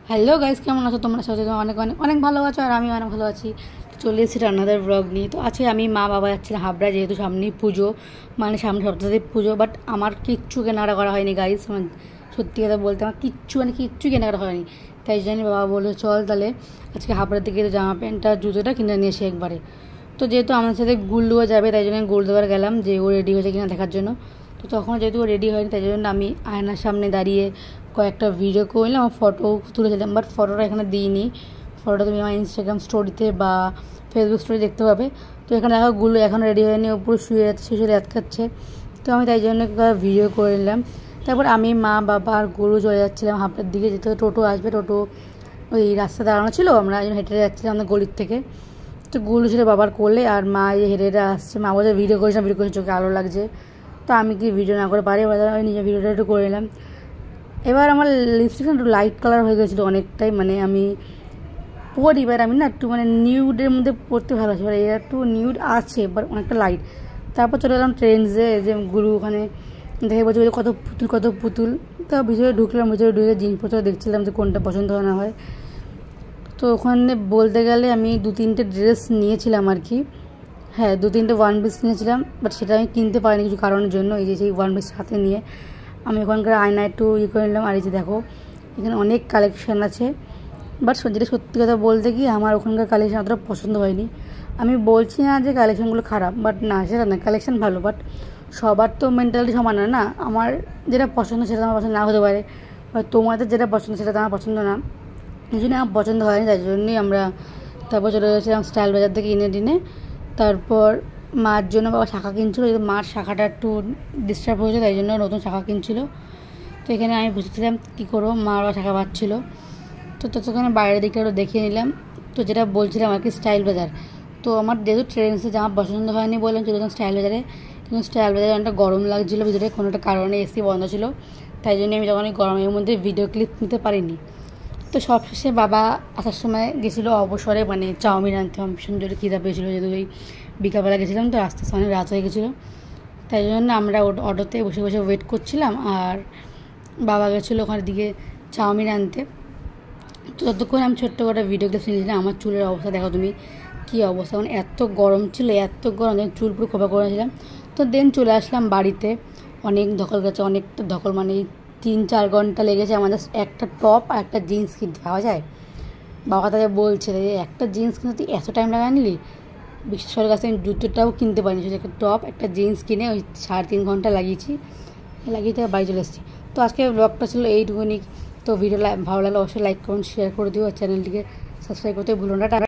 Hello guys, কেমন আছো তোমরা? সবাই অনেক অনেক অনেক ভালো আছো আর আমি অনেক ভালো আছি। তো চলে এসেছি রান্নাদের ব্লগ নিয়ে। তো আজকে আমি মা বাবা যাচ্ছিলাম হাবড়া, যেহেতু সামনেই পুজো, মানে সামনে সপ্তাহে পুজো। বাট আমার কিচ্ছু কেনাকাটা করা হয়নি গাইস। আমার সত্যি কথা বলতে আমার কিচ্ছু কেনাকাটা হয়নি। তাই জন্য বাবা বললো চল তাহলে আজকে হাবড়ার দিকে জামা প্যান্টটা জুতোটা কিনে নিয়ে এসে একবারে। তো যেহেতু আমার সাথে গুলদুয়া যাবে, তাই জন্য গুলদুয়ার গেলাম যে ও রেডি হয়েছে কিনা দেখার জন্য। তো তখন যেহেতু ও রেডি হয়নি, তাই জন্য আমি আয়নার সামনে দাঁড়িয়ে কয়েকটা ভিডিও করলাম, আমার ফটো তুলেছিলাম। বাট ফটোটা এখানে দিইনি, ফটোটা তুমি আমার ইনস্টাগ্রাম স্টোরিতে বা ফেসবুক স্টোরি দেখতে পাবে। তো এখানে দেখো গুলো এখন রেডি হয়নি, ওপরে শুয়ে যাচ্ছে, শিশু রাত খাচ্ছে। তো আমি তাই জন্য ভিডিও করে নিলাম। তারপর আমি মা বাবা আর গরু চলে যাচ্ছিলাম হাবড়ার দিকে, যেতে টোটো আসবে। টোটো ওই রাস্তা দাঁড়ানো ছিল, আমরা হেঁটে যাচ্ছিলাম আমাদের গলির থেকে। তো গুলো ছিল বাবার কোলে, আর মা হেঁটে হেঁটে আসছে। মা বলছে ভিডিও করেছিলাম, ভিডিও করেছি, চোখে আলো লাগছে। তো আমি কি ভিডিও না করে পারি, আমি নিজের ভিডিওটা একটু করে নিলাম। এবার আমার লিপস্টিকটা একটু লাইট কালার হয়ে গেছিলো অনেকটাই, মানে আমি পরি, এবার আমি না একটু মানে নিউডের মধ্যে পরতে ভালোবাসি। এবার এর একটু নিউড আছে, এবার অনেকটা লাইট। তারপর চলে গেলাম ট্রেন্ডসে, যে গুরু ওখানে দেখে বলছে কত পুতুল। তো ভিতরে ঢুকলাম, ভিতরে ঢুকে জিনিসপত্র দেখছিলাম যে কোনটা পছন্দ হয় না হয়। তো ওখানে বলতে গেলে আমি 2-3টে ড্রেস নিয়েছিলাম আর কি। হ্যাঁ, 2-3টে ওয়ান পিস নিয়েছিলাম, বাট সেটা আমি কিনতে পারিনি কিছু কারণের জন্য। এই যে সেই ওয়ান পিস হাতে নিয়ে আমি ওখানকার আয়না একটু করে নিলাম। আর এই যে দেখো এখানে অনেক কালেকশান আছে, বাট যেটা সত্যি কথা বলতে কি আমার ওখানকার কালেকশান অতটা পছন্দ হয়নি। আমি বলছি না যে কালেকশানগুলো খারাপ, বাট না সেটা না, কালেকশান ভালো, বাট সবার তো মেন্টালিটি সমান না। আমার যেটা পছন্দ সেটা আমার পছন্দ না হতে পারে, বা তোমাদের যেটা পছন্দ সেটা তো আমার পছন্দ না। এই জন্য আমার পছন্দ হয়নি, তাই জন্যই আমরা তারপর চলে গেছিলাম স্টাইল বাজার থেকে কিনে। তারপর মার জন্য বাবা শাখা কিনছিলো, যেহেতু মার শাখাটা একটু ডিস্টার্ব হয়েছে, তাই জন্য নতুন শাখা কিনছিল। তো এখানে আমি বুঝেছিলাম কী করবো, মা বাবা শাখা পাচ্ছিলো। তো ততক্ষণে বাইরের দিকটা একটু দেখিয়ে নিলাম। তো যেটা বলছিলাম আর কি, স্টাইল বাজার। তো আমার যেহেতু ট্রেন্ডসে জামা পছন্দ হয়নি বললাম চলে গেলাম স্টাইল বাজারে। কিন্তু স্টাইল বাজারে অনেকটা গরম লাগছিলো, ভিতরে কোনো একটা কারণে এসি বন্ধ ছিল, তাই জন্য আমি যখন এই গরমের মধ্যে ভিডিও ক্লিপ নিতে পারিনি। তো সবশেষে বাবা আসার সময় গেছিলো অবসরে, মানে চাউমিন আনতে। আমার ভীষণ জোরে খিদা পেয়েছিলো, যেহেতু ওই বিকালবেলা গেছিলাম, তো আস্তে আস্তে অনেক রাত হয়ে গেছিলো। তাই জন্য আমরা অটোতে বসে বসে ওয়েট করছিলাম, আর বাবা গেছিলো ওখানের দিকে চাউমিন আনতে। তো ততক্ষণ আমি ছোট্ট করে ভিডিও ক্লিপ নিয়েছিলাম। আমার চুলের অবস্থা দেখো তুমি, কী অবস্থা, মানে এত গরম ছিল, এত গরম, চুল পুরো খোপা করেছিলাম। তো দেন চলে আসলাম বাড়িতে। অনেক ধকল গেছে, অনেকটা ধকল, মানে 3-4 ঘন্টা লেগেছে আমাদের একটা টপ আর একটা জিন্স কিনতে। পাওয়া যায়, বাবা তাদের বলছে যে একটা জিন্স কিনতে তুই এত টাইম লাগাই নিলি। বিশেষ করে কাছে আমি জুতোটাও কিনতে পারিনি, শুধু একটা টপ একটা জিন্স কিনে ওই 3.5 ঘন্টা লাগিয়ে থেকে বাড়ি চলে এসেছি। তো আজকে ব্লগটা ছিল এইটুকুনি। তো ভিডিও ভালো লাগলে অবশ্যই লাইক কমেন্ট শেয়ার করে দিও, আর চ্যানেলটিকে সাবস্ক্রাইব করতে ভুলো না।